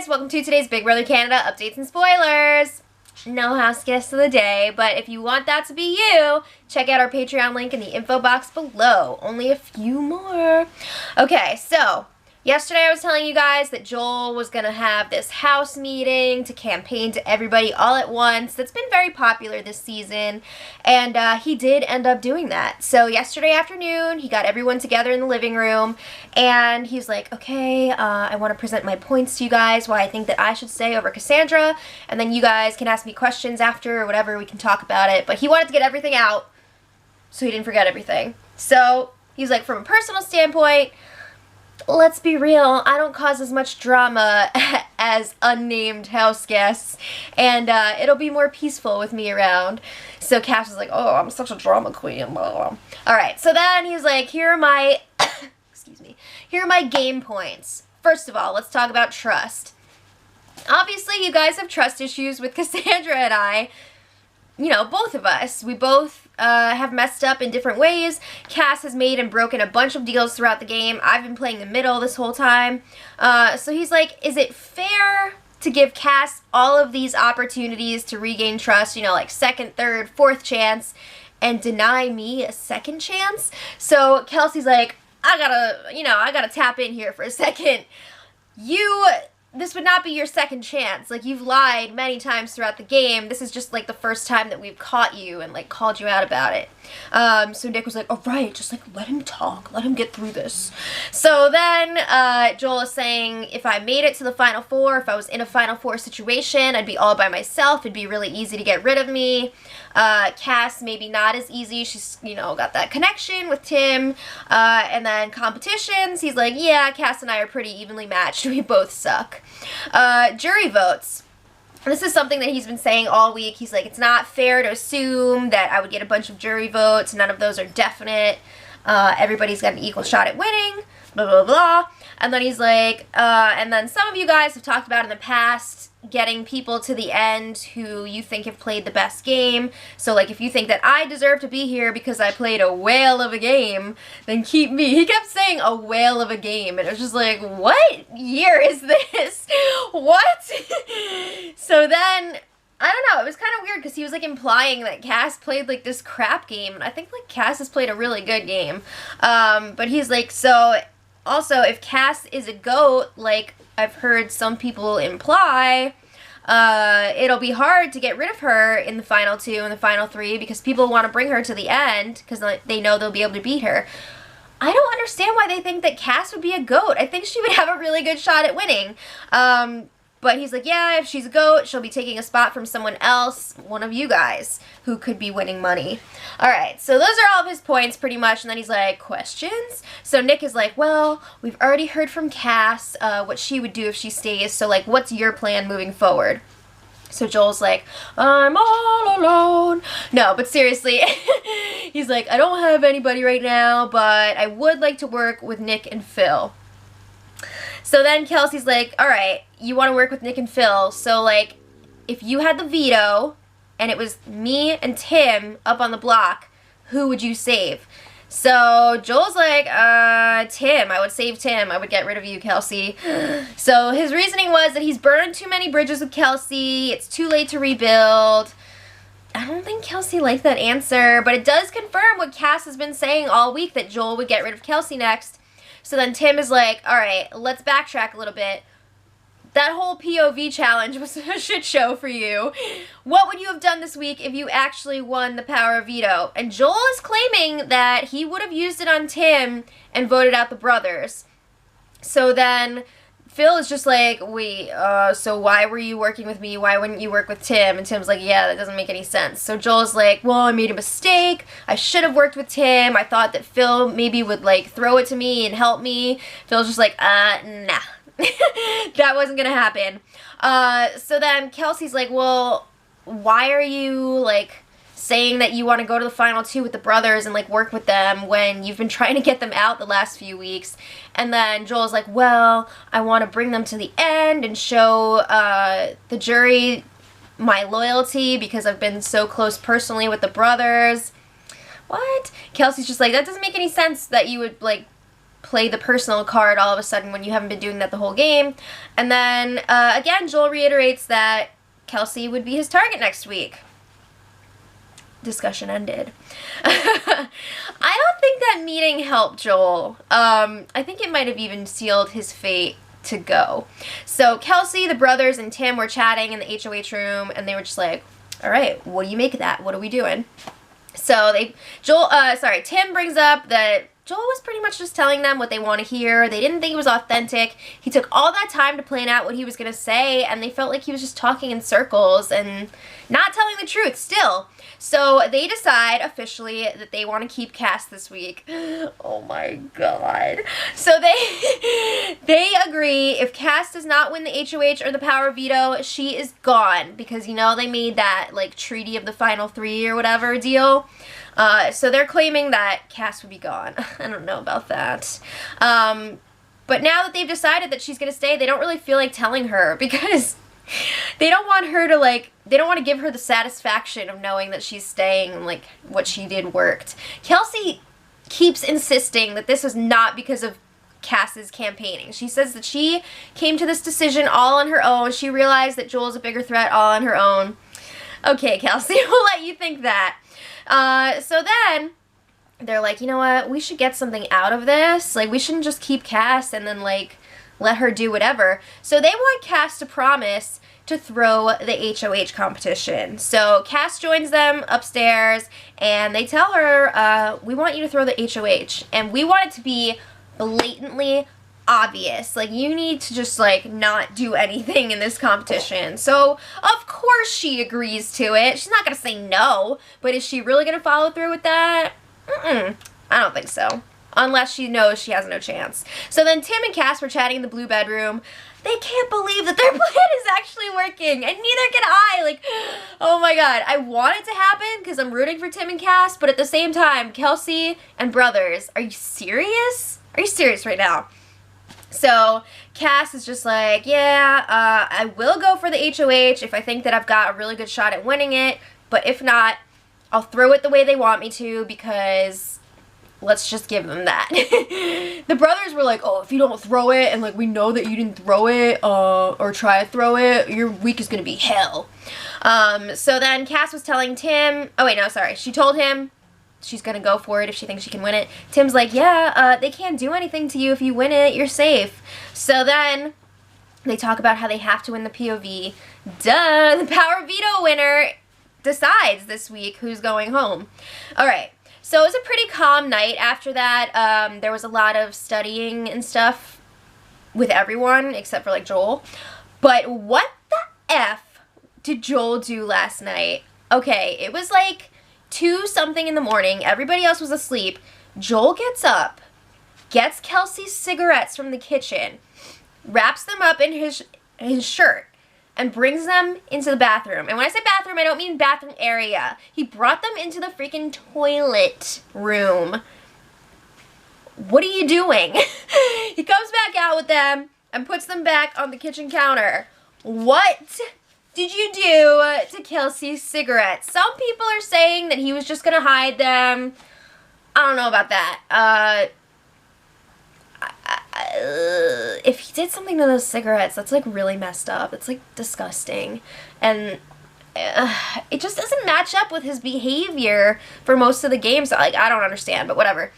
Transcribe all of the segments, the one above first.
guys, welcome to today's Big Brother Canada updates and spoilers. No house guest of the day, but if you want that to be you, check out our Patreon link in the info box below. Only a few more. Okay, so yesterday I was telling you guys that Joel was going to have this house meeting to campaign to everybody all at once. That's been very popular this season, and he did end up doing that. So yesterday afternoon, he got everyone together in the living room, and he's like, okay, I want to present my points to you guys, why I think that I should stay over Cassandra, and then you guys can ask me questions after or whatever, we can talk about it. But he wanted to get everything out so he didn't forget everything. So he's like, from a personal standpoint, let's be real, I don't cause as much drama as unnamed house guests, and it'll be more peaceful with me around. So Cass is like, oh, I'm such a drama queen. Alright, so then he's like, here are my, excuse me, here are my game points. First of all, let's talk about trust. Obviously, you guys have trust issues with Cassandra and I. You know, both of us. We both have messed up in different ways. Cass has made and broken a bunch of deals throughout the game. I've been playing the middle this whole time. So he's like, is it fair to give Cass all of these opportunities to regain trust, you know, like second, third, fourth chance, and deny me a second chance? So Kelsey's like, I gotta tap in here for a second. This would not be your second chance. Like, you've lied many times throughout the game. This is just, like, the first time that we've caught you and, like, called you out about it. So Nick was like, all right, just, like, let him talk. Let him get through this. So then Joel is saying, if I made it to the Final Four, if I was in a Final Four situation, I'd be all by myself. It'd be really easy to get rid of me. Cass, maybe not as easy. She's, you know, got that connection with Tim. And then competitions, he's like, yeah, Cass and I are pretty evenly matched. We both suck. Jury votes. This is something that he's been saying all week. He's like, it's not fair to assume that I would get a bunch of jury votes. None of those are definite. Everybody's got an equal shot at winning. Blah, blah, blah. And then he's like, and then some of you guys have talked about in the past getting people to the end who you think have played the best game. So, like, if you think that I deserve to be here because I played a whale of a game, then keep me. He kept saying a whale of a game, and it was just like, what year is this? What? So then, I don't know, it was kind of weird because he was, like, implying that Cass played, like, this crap game, and I think, like, Cass has played a really good game. But he's like, so, also, if Cass is a GOAT, like I've heard some people imply, it'll be hard to get rid of her in the final two and the final three because people want to bring her to the end because they know they'll be able to beat her. I don't understand why they think that Cass would be a GOAT. I think she would have a really good shot at winning. But he's like, yeah, if she's a GOAT, she'll be taking a spot from someone else, one of you guys, who could be winning money. Alright, so those are all of his points, pretty much, and then he's like, questions? So Nick is like, well, we've already heard from Cass what she would do if she stays, so, like, what's your plan moving forward? So Joel's like, I'm all alone. No, but seriously, he's like, I don't have anybody right now, but I would like to work with Nick and Phil. So then Kelsey's like, all right, you want to work with Nick and Phil, so, like, if you had the veto and it was me and Tim up on the block, who would you save? So Joel's like, Tim. I would save Tim. I would get rid of you, Kelsey. So his reasoning was that he's burned too many bridges with Kelsey. It's too late to rebuild. I don't think Kelsey liked that answer, but it does confirm what Cass has been saying all week, that Joel would get rid of Kelsey next. So then Tim is like, all right, let's backtrack a little bit. That whole POV challenge was a shit show for you. What would you have done this week if you actually won the power of veto? And Joel is claiming that he would have used it on Tim and voted out the brothers. So then Phil is just like, wait, so why were you working with me? Why wouldn't you work with Tim? And Tim's like, yeah, that doesn't make any sense. So Joel's like, well, I made a mistake. I should have worked with Tim. I thought that Phil maybe would, like, throw it to me and help me. Phil's just like, nah. That wasn't gonna happen. So then Kelsey's like, well, why are you, like, saying that you want to go to the final two with the brothers and, like, work with them when you've been trying to get them out the last few weeks? And then Joel's like, well, I want to bring them to the end and show the jury my loyalty because I've been so close personally with the brothers. What? Kelsey's just like, that doesn't make any sense that you would, like, play the personal card all of a sudden when you haven't been doing that the whole game. And then, again, Joel reiterates that Kelsey would be his target next week. Discussion ended. I don't think that meeting helped Joel. I think it might have even sealed his fate to go. So Kelsey, the brothers, and Tim were chatting in the HOH room, and they were just like, all right, what do you make of that? What are we doing? So Tim brings up that Joel was pretty much just telling them what they want to hear. They didn't think it was authentic. He took all that time to plan out what he was going to say, and they felt like he was just talking in circles and not telling the truth still. So they decide officially that they want to keep Cass this week. Oh my god. So they agree if Cass does not win the HOH or the power veto, she is gone, because, you know, they made that, like, treaty of the final 3 or whatever deal. So they're claiming that Cass would be gone. I don't know about that. But now that they've decided that she's going to stay, they don't really feel like telling her, because they don't want her to, like, they don't want to give her the satisfaction of knowing that she's staying and, like, what she did worked. Kelsey keeps insisting that this was not because of Cass's campaigning. She says that she came to this decision all on her own. She realized that Joel's a bigger threat all on her own. Okay, Kelsey, we'll let you think that. So then they're like, you know what, we should get something out of this. Like, we shouldn't just keep Cass and then, like, let her do whatever. So they want Cass to promise to throw the HOH competition. So Cass joins them upstairs, and they tell her, we want you to throw the HOH, and we want it to be blatantly obvious. Like, you need to just, like, not do anything in this competition. So, of course she agrees to it. She's not gonna say no, but is she really gonna follow through with that? I don't think so. Unless she knows she has no chance. So then Tim and Cass were chatting in the blue bedroom. They can't believe that their plan is actually working, and neither can I. Like, oh my god. I want it to happen because I'm rooting for Tim and Cass, but at the same time, Kelsey and brothers, are you serious? Are you serious right now? So Cass is just like, yeah, I will go for the HOH if I think that I've got a really good shot at winning it, but if not, I'll throw it the way they want me to, because let's just give them that. The brothers were like, oh, if you don't throw it, and, like, we know that you didn't throw it, or try to throw it, your week is gonna be hell. So then Cass was telling Tim, oh wait, no, sorry, she told him she's gonna go for it if she thinks she can win it. Tim's like, yeah, they can't do anything to you if you win it, you're safe. So then they talk about how they have to win the POV. Duh, the power veto winner decides this week who's going home. Alright, so it was a pretty calm night after that. There was a lot of studying and stuff with everyone except for, like, Joel. But what the F did Joel do last night? Okay, it was like 2-something in the morning. Everybody else was asleep. Joel gets up, gets Kelsey's cigarettes from the kitchen, wraps them up in his shirt, and brings them into the bathroom. And when I say bathroom, I don't mean bathroom area. He brought them into the freaking toilet room. What are you doing? He comes back out with them and puts them back on the kitchen counter. What did you do to Kelsey's cigarettes? Some people are saying that he was just gonna hide them. I don't know about that. If he did something to those cigarettes, that's, like, really messed up. It's, like, disgusting. And it just doesn't match up with his behavior for most of the games. Like, I don't understand, but whatever.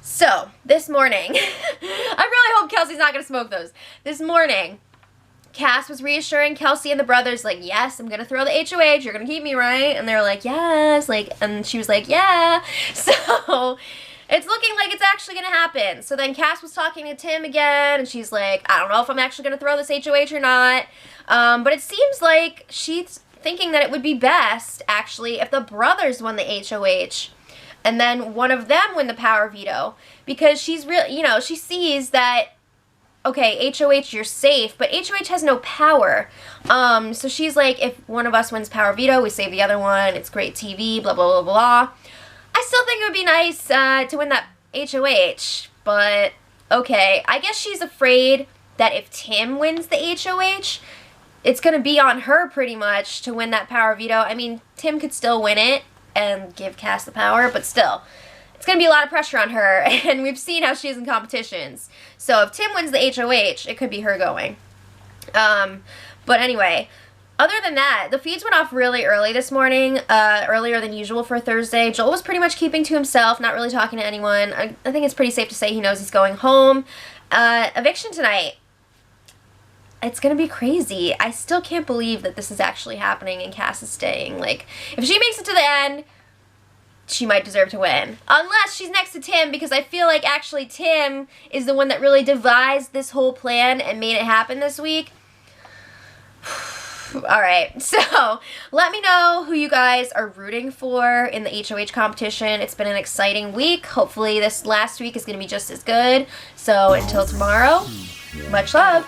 So, this morning, I really hope Kelsey's not gonna smoke those. This morning, Cass was reassuring Kelsey and the brothers, like, yes, I'm gonna throw the HOH, you're gonna keep me, right? And they're like, yes, like, and she was like, yeah. So it's looking like it's actually gonna happen. So then Cass was talking to Tim again, and she's like, I don't know if I'm actually gonna throw this HOH or not. But it seems like she's thinking that it would be best, actually, if the brothers won the HOH, and then one of them win the power veto, because she's really, you know, she sees that, okay, HOH, you're safe, but HOH has no power. So she's like, if one of us wins power veto, we save the other one, it's great TV, blah, blah, blah, blah. I still think it would be nice to win that HOH, but okay. I guess she's afraid that if Tim wins the HOH, it's going to be on her pretty much to win that power veto. I mean, Tim could still win it and give Cass the power, but still, it's going to be a lot of pressure on her, and we've seen how she is in competitions. So if Tim wins the HOH, it could be her going. But anyway, other than that, the feeds went off really early this morning, earlier than usual for Thursday. Joel was pretty much keeping to himself, not really talking to anyone. I think it's pretty safe to say he knows he's going home. Eviction tonight. It's going to be crazy. I still can't believe that this is actually happening and Cass is staying. Like, if she makes it to the end, she might deserve to win. Unless she's next to Tim, because I feel like actually Tim is the one that really devised this whole plan and made it happen this week. Alright, so let me know who you guys are rooting for in the HOH competition. It's been an exciting week. Hopefully this last week is going to be just as good. So until tomorrow, much love.